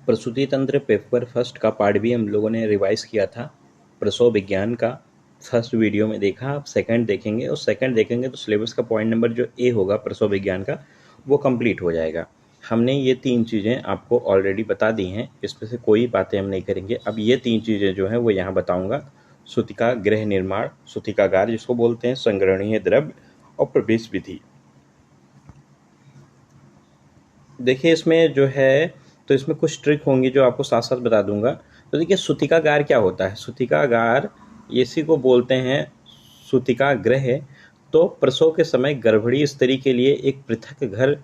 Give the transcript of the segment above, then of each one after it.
प्रसूति तंत्र paper first का पार्ट भी हम लोगों ने रिवाइज किया था। प्रसव विज्ञान का फर्स्ट वीडियो में देखा, आप सेकंड देखेंगे और सेकंड देखेंगे तो सिलेबस का पॉइंट नंबर जो ए होगा प्रसव विज्ञान का वो कंप्लीट हो जाएगा। हमने ये 3 चीज़ें आपको ऑलरेडी बता दी हैं, इसमें से कोई बातें हम नहीं करेंगे। अब ये 3 चीज़ें जो हैं वो यहाँ बताऊँगा। सूतिका गृह निर्माण, सूतिकागार जिसको बोलते हैं, संग्रहणीय द्रव्य और प्रवेश विधि। देखिए इसमें जो है तो इसमें कुछ ट्रिक होंगी जो आपको साथ साथ बता दूंगा। तो देखिए सूतिकागार क्या होता है। सूतिकागार इसी को बोलते हैं सूतिका गृह। तो प्रसव के समय गर्भिणी स्त्री के लिए एक पृथक घर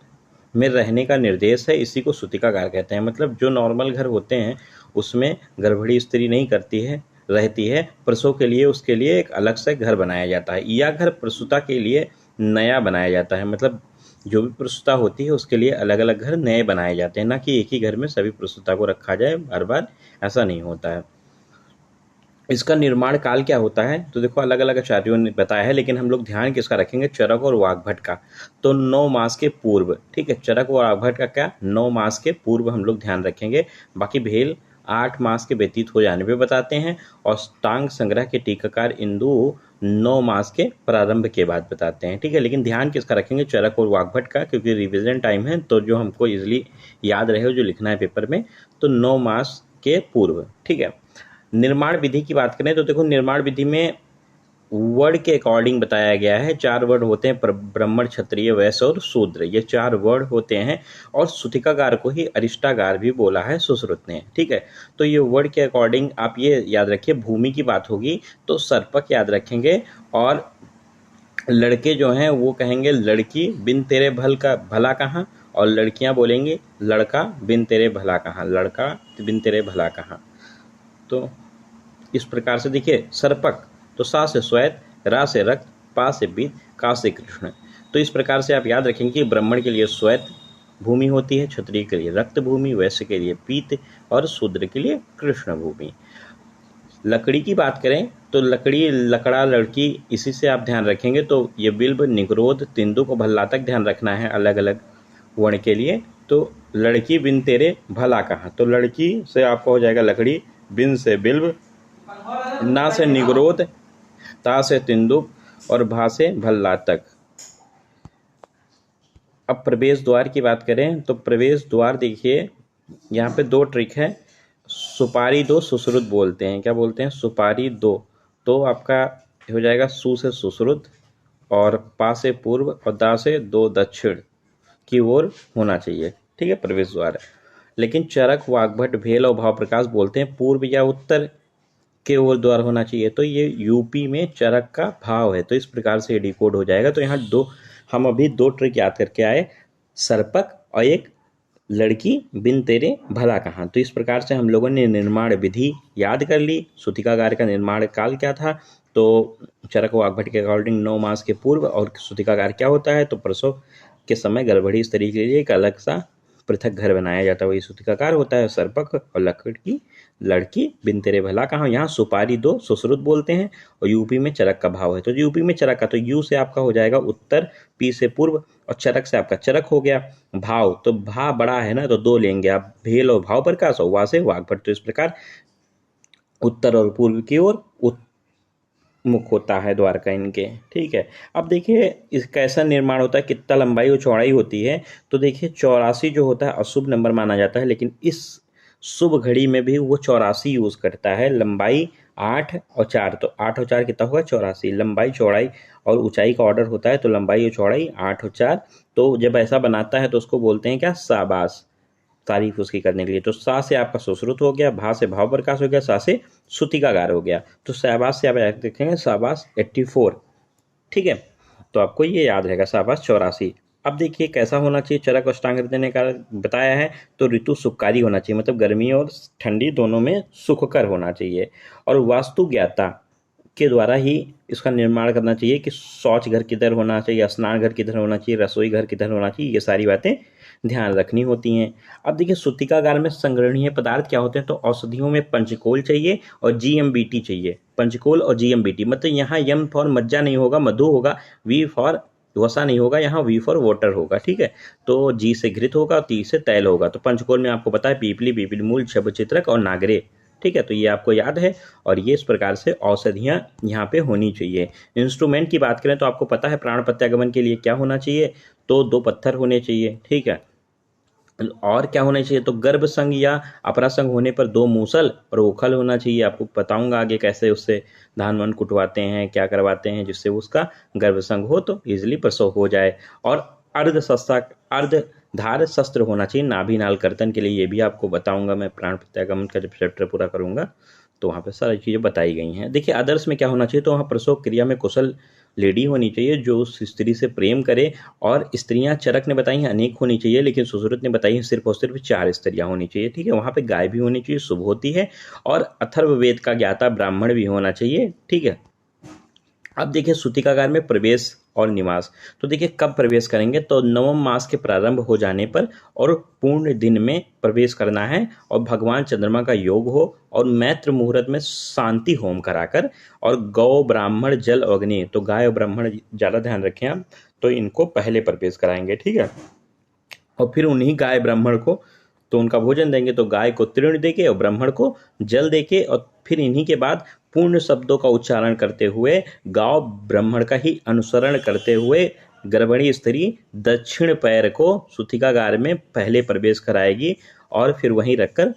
में रहने का निर्देश है, इसी को सूतिकागार कहते हैं। मतलब जो नॉर्मल घर होते हैं उसमें गर्भिणी स्त्री नहीं करती है, रहती है, प्रसव के लिए उसके लिए एक अलग से घर बनाया जाता है, या घर प्रसूता के लिए नया बनाया जाता है। मतलब जो भी प्रसूता होती है उसके लिए अलग अलग घर नए बनाए जाते हैं, ना कि एक ही घर में सभी प्रसूता को रखा जाए बार बार, ऐसा नहीं होता है। इसका निर्माण काल क्या होता है, तो देखो अलग अलग आचार्यों ने बताया है, लेकिन हम लोग ध्यान किसका रखेंगे, चरक और वाग्भट का। तो 9 मास के पूर्व, ठीक है, चरक और वाग्भट का क्या 9 मास के पूर्व हम लोग ध्यान रखेंगे। बाकी भेल 8 मास के व्यतीत हो जाने पे बताते हैं, और टांग संग्रह के टीकाकार इंदु 9 मास के प्रारंभ के बाद बताते हैं, ठीक है। लेकिन ध्यान किसका रखेंगे, चरक और वाग्भट का, क्योंकि रिवीजन टाइम है तो जो हमको इजिली याद रहे जो लिखना है पेपर में, तो 9 मास के पूर्व, ठीक है। निर्माण विधि की बात करें तो देखो निर्माण विधि में वर्ड के अकॉर्डिंग बताया गया है। 4 वर्ड होते हैं, ब्राह्मण, क्षत्रिय, वैश्य और शूद्र, ये 4 वर्ड होते हैं। और सूतिकागार को ही अरिष्टागार भी बोला है सुश्रुत ने, ठीक है। तो ये वर्ड के अकॉर्डिंग आप ये याद रखिए। भूमि की बात होगी तो सर्पक याद रखेंगे, और लड़के जो हैं वो कहेंगे लड़की बिन तेरे भला कहाँ, और लड़कियां बोलेंगी लड़का बिन तेरे भला कहाँ, लड़का बिन तेरे भला कहाँ। तो इस प्रकार से देखिए सर्पक, तो सा से श्वेत, रा से रक्त, पा से बीत, का से कृष्ण। तो इस प्रकार से आप याद रखेंगे कि ब्राह्मण के लिए श्वेत भूमि होती है, क्षत्रिय के लिए रक्त भूमि, वैश्य के लिए पीत और शूद्र के लिए कृष्ण भूमि। लकड़ी की बात करें तो लकड़ी, लकड़ा, लड़की, इसी से आप ध्यान रखेंगे। तो ये बिल्ब, निगरोध, तिंदुक और भल्ला तक ध्यान रखना है अलग अलग वर्ण के लिए। तो लड़की बिन तेरे भला कहाँ, तो लड़की से आपका हो जाएगा लकड़ी, बिन से बिल्ब, ना से निगरोध, ता से तिंदुक और भा से भल्ला तक। अब प्रवेश द्वार की बात करें तो प्रवेश द्वार देखिए यहाँ पे 2 ट्रिक है। सुपारी 2 सुश्रुत बोलते हैं, क्या बोलते हैं, सुपारी 2। तो आपका हो जाएगा सु से सुश्रुत, और पा से पूर्व और दा से 2 दक्षिण की ओर होना चाहिए, ठीक है, प्रवेश द्वार। लेकिन चरक, वाग्भट, भेल और भाव प्रकाश बोलते हैं पूर्व या उत्तर के ओर द्वार होना चाहिए। तो ये यूपी में चरक का भाव है, तो इस प्रकार से डिकोड हो जाएगा। तो यहाँ हम अभी 2 ट्रिक याद करके आए, सर्पक और एक लड़की बिन तेरे भला कहाँ। तो इस प्रकार से हम लोगों ने निर्माण विधि याद कर ली। सूतिकागार का निर्माण काल क्या था, तो चरक वाग्भट के अकॉर्डिंग 9 मास के पूर्व। और सूतिकागार क्या होता है, तो प्रसव के समय गर्भवती स्त्री के लिए एक अलग सा पृथक घर बनाया जाता है, वही सूतिकागार होता है। सर्पक और लड़की बिन तेरे भला कहाँ, यहाँ सुपारी 2 सुश्रुत बोलते हैं, और यूपी में चरक का भाव है। तो यूपी में चरक का, तो यू से आपका हो जाएगा उत्तर, पी से पूर्व, और चरक से आपका चरक हो गया। भाव, तो भा बड़ा है ना तो 2 लेंगे आप, भेल और भाव प्रकाश, और वा से वाग्भट। तो इस प्रकार उत्तर और पूर्व की ओर मुख होता है द्वार का इनके, ठीक है। अब देखिए इस कैसा निर्माण होता है, कितना लंबाई और चौड़ाई होती है। तो देखिए 84 जो होता है अशुभ नंबर माना जाता है, लेकिन इस शुभ घड़ी में भी वो 84 यूज करता है। लंबाई 8 और 4, तो 8 और 4 कितना होगा 84। लंबाई, चौड़ाई और ऊंचाई का ऑर्डर होता है, तो लंबाई और चौड़ाई 8 और 4। तो जब ऐसा बनाता है तो उसको बोलते हैं क्या, शाबाश, तारीफ उसकी करने के लिए। तो सा से आपका सुश्रुत हो गया, भा से भाव प्रकाश हो गया, सा से सूतिकागार हो गया। तो शाबाश से आप देखेंगे शाबाश 84, ठीक है। तो आपको ये याद रहेगा शाबाश 84। अब देखिए कैसा होना चाहिए, चरक अष्टांग हृदय का बताया है। तो ऋतु सुखकारी होना चाहिए, मतलब गर्मी और ठंडी दोनों में सुखकर होना चाहिए। और वास्तु ज्ञाता के द्वारा ही इसका निर्माण करना चाहिए कि शौच घर किधर होना चाहिए, स्नान घर किधर होना चाहिए, रसोई घर किधर होना चाहिए, ये सारी बातें ध्यान रखनी होती हैं। अब देखिए सूतिकागार में संग्रहणीय पदार्थ क्या होते हैं, तो औषधियों में पंचकोल चाहिए और जीएमबीटी चाहिए। पंचकोल और जीएमबीटी, मतलब यहाँ यम फॉर मज्जा नहीं होगा, मधु होगा, वी फॉर वसा नहीं होगा, यहाँ वी फॉर वाटर होगा, ठीक है। तो जी से घृत होगा, ती से तैल होगा। तो पंचकोल में आपको पता है पीपली, पीपली मूल, शबचित्रक और नागरे, ठीक है। तो ये आपको याद है, और ये इस प्रकार से औषधियाँ यहाँ पे होनी चाहिए। इंस्ट्रूमेंट की बात करें तो आपको पता है प्राण प्रत्यागमन के लिए क्या होना चाहिए, तो 2 पत्थर होने चाहिए, ठीक है। और क्या होना चाहिए, तो गर्भ संघ या अपरा संघ होने पर 2 मूसल और ओखल होना चाहिए। आपको बताऊंगा आगे कैसे उससे धान वन कुटवाते हैं, क्या करवाते हैं, जिससे उसका गर्भ संघ हो तो इजिली प्रसव हो जाए। और अर्धधार शस्त्र होना चाहिए नाभि नाल कर्तन के लिए, ये भी आपको बताऊंगा मैं प्राण प्रत्यागमन का जब चैप्टर पूरा करूंगा तो वहाँ पे सारी चीज़ें बताई गई हैं। देखिए अदर्स में क्या होना चाहिए, तो वहाँ प्रसव क्रिया में कुशल लेडी होनी चाहिए जो उस स्त्री से प्रेम करे। और स्त्रियां चरक ने बताई हैं अनेक होनी चाहिए, लेकिन सुश्रुत ने बताई है सिर्फ और सिर्फ 4 स्त्रियां होनी चाहिए, ठीक है। वहाँ पे गाय भी होनी चाहिए, शुभ होती है। और अथर्ववेद का ज्ञाता ब्राह्मण भी होना चाहिए, ठीक है। अब देखिए सूतिकागार में प्रवेश और निवास, तो देखिए कब प्रवेश करेंगे, तो नवम मास के प्रारंभ हो जाने पर और पूर्ण दिन में प्रवेश करना है, और भगवान चंद्रमा का योग हो, और मैत्र मुहूर्त में शांति होम कराकर, और गौ ब्राह्मण जल अग्नि, तो गाय और ब्राह्मण ज़्यादा ध्यान रखें आप, तो इनको पहले प्रवेश कराएंगे, ठीक है। और फिर उन्हीं गाय ब्राह्मण को तो उनका भोजन देंगे, तो गाय को तृण देके और ब्राह्मण को जल देके, और फिर इन्हीं के बाद पूर्ण शब्दों का उच्चारण करते हुए गांव ब्राह्मण का ही अनुसरण करते हुए गर्भिणी स्त्री दक्षिण पैर को सूतिकागार में पहले प्रवेश कराएगी, और फिर वहीं रखकर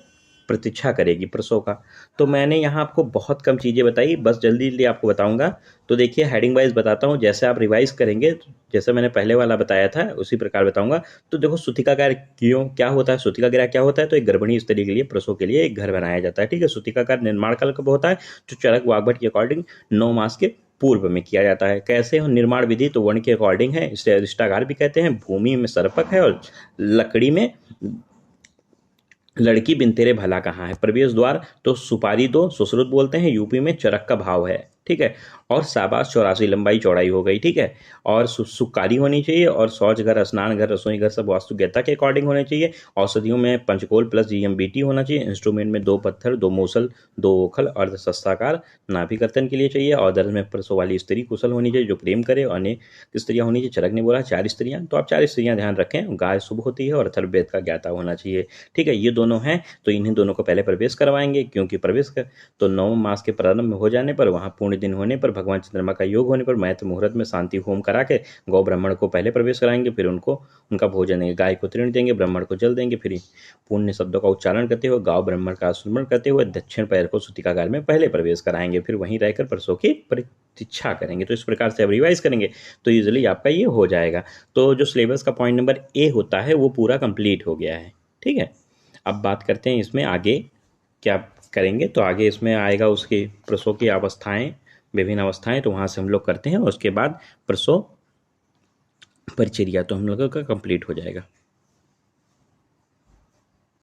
प्रतीक्षा करेगी प्रसव का। तो मैंने यहाँ आपको बहुत कम चीज़ें बताई, बस जल्दी जल्दी आपको बताऊंगा। तो देखिए हेडिंग वाइज बताता हूँ, जैसे आप रिवाइज करेंगे जैसे मैंने पहले वाला बताया था उसी प्रकार बताऊंगा। तो देखो सूतिकागार क्यों क्या होता है, सूतिकागार क्या होता है, तो एक गर्भिणी स्त्री के लिए प्रसव के लिए एक घर बनाया जाता है, ठीक है। सूतिकागार निर्माण काल कब होता है, जो चरक वाग्भट के अकॉर्डिंग 9 मास के पूर्व में किया जाता है। कैसे हो निर्माण विधि, तो वर्ण के अकॉर्डिंग है, इसे अरिष्टागार भी कहते हैं। भूमि में सर्पक है और लकड़ी में लड़की बिन तेरे भला कहाँ है। प्रवेश द्वार तो सुपारी दो सुश्रुत बोलते हैं, यूपी में चरक का भाव है, ठीक है। और शाबाश 84 लंबाई चौड़ाई हो गई, ठीक है। और सुकारी होनी चाहिए, और शौच घर, स्नान घर, रसोई घर सब वास्तुज्ञता के अकॉर्डिंग होने चाहिए। औषधियों में पंचकोल प्लस जीएमबीटी होना चाहिए। इंस्ट्रूमेंट में 2 पत्थर, 2 मूसल, 2 ओखल, अर्धशस्त्राकार नाभि कर्तन के लिए चाहिए। और दर्द में प्रसव वाली स्त्री कुशल होनी चाहिए जो प्रेम करे, और अनेक स्त्रियां होनी चाहिए। चरक ने बोला 4 स्त्रियां, तो आप 4 स्त्रियां ध्यान रखें। गाय शुभ होती है और अथर्ववेद का ज्ञाता होना चाहिए, ठीक है। ये दोनों हैं, तो इन्हीं दोनों को पहले प्रवेश करवाएंगे, क्योंकि प्रवेश कर तो 9 मास के प्रारंभ हो जाने पर, वहाँ पूर्ण दिन होने पर, भगवान चंद्रमा का योग होने पर, मैत्र मुहूर्त में शांति होम करा के गौ ब्राह्मण को पहले प्रवेश कराएंगे, फिर उनको उनका भोजन देंगे। गाय को तृण देंगे, ब्राह्मण को जल देंगे। फिर पुण्य शब्दों का उच्चारण करते हुए गाँव ब्राह्मण का स्मरण करते हुए दक्षिण पैर को सूतिकागार में पहले प्रवेश कराएंगे, फिर वहीं रहकर प्रसव की प्रतीक्षा करेंगे। तो इस प्रकार से अब रिवाइज करेंगे तो ईजिली आपका ये हो जाएगा। तो जो सिलेबस का पॉइंट नंबर ए होता है वो पूरा कंप्लीट हो गया है, ठीक है। अब बात करते हैं इसमें आगे क्या करेंगे, तो आगे इसमें आएगा उसकी प्रसव की अवस्थाएं, विभिन्न अवस्थाएं, तो वहाँ से हम लोग करते हैं, और उसके बाद प्रसव परिचर्या तो हम लोगों का कंप्लीट हो जाएगा।